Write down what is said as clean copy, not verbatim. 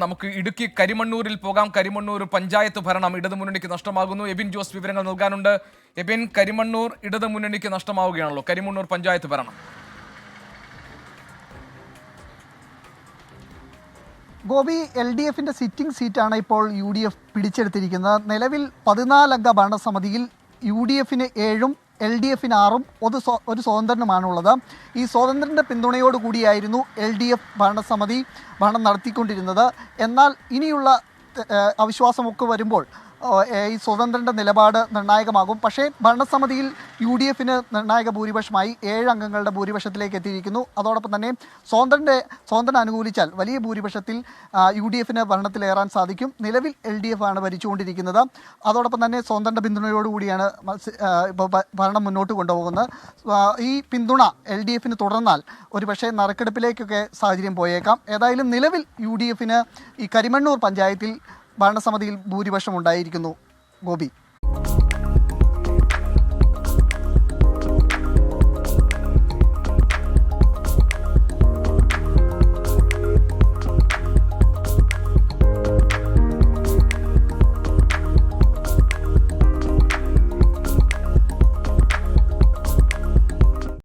നമുക്ക് ഇടുക്കി കരിമണ്ണൂരിൽ പോകാം. കരിമണ്ണൂർ പഞ്ചായത്ത് ഭരണം ഇടതുമുന്നണിക്ക് നഷ്ടമാകുന്നു. എബിൻ ജോസ് വിവരങ്ങൾ നൽകാനുണ്ട്. എബിൻ, കരിമണ്ണൂർ ഇടതുമുന്നണിക്ക് നഷ്ടമാവുകയാണല്ലോ, കരിമണ്ണൂർ പഞ്ചായത്ത് ഭരണം. ഗോപി, LDFിന്റെ സിറ്റിംഗ് സീറ്റാണ് ഇപ്പോൾ UDF പിടിച്ചെടുത്തിരിക്കുന്നത്. നിലവിൽ 14 അംഗ ഭരണസമിതിയിൽ UDFന് 7-ഉം LDFന് 6-ഉം ഒരു സ്വതന്ത്രനുമാണുള്ളത്. ഈ സ്വതന്ത്രൻ്റെ പിന്തുണയോടുകൂടിയായിരുന്നു LDF ഭരണസമിതി ഭരണം നടത്തിക്കൊണ്ടിരുന്നത്. എന്നാൽ ഇനിയുള്ള അവിശ്വാസമൊക്കെ വരുമ്പോൾ ഈ സ്വതന്ത്രൻ്റെ നിലപാട് നിർണായകമാകും. പക്ഷേ ഭരണസമിതിയിൽ UDFന് നിർണായക ഭൂരിപക്ഷമായി 7 അംഗങ്ങളുടെ ഭൂരിപക്ഷത്തിലേക്ക് എത്തിയിരിക്കുന്നു. അതോടൊപ്പം തന്നെ സ്വതന്ത്രൻ അനുകൂലിച്ചാൽ വലിയ ഭൂരിപക്ഷത്തിൽ UDFന് ഭരണത്തിലേറാൻ സാധിക്കും. നിലവിൽ LDF ആണ് ഭരിച്ചുകൊണ്ടിരിക്കുന്നത്. അതോടൊപ്പം തന്നെ സ്വതന്ത്രൻ്റെ പിന്തുണയോടുകൂടിയാണ് ഭരണം മുന്നോട്ട് കൊണ്ടുപോകുന്നത്. ഈ പിന്തുണ LDFന് തുടർന്നാൽ ഒരുപക്ഷെ നറുക്കെടുപ്പിലേക്കൊക്കെ സാഹചര്യം പോയേക്കാം. ഏതായാലും നിലവിൽ UDFന് ഈ കരിമണ്ണൂർ പഞ്ചായത്തിൽ ഭരണസമിതിയിൽ ഭൂരിപക്ഷം ഉണ്ടായിരിക്കുന്നു. ഗോപി.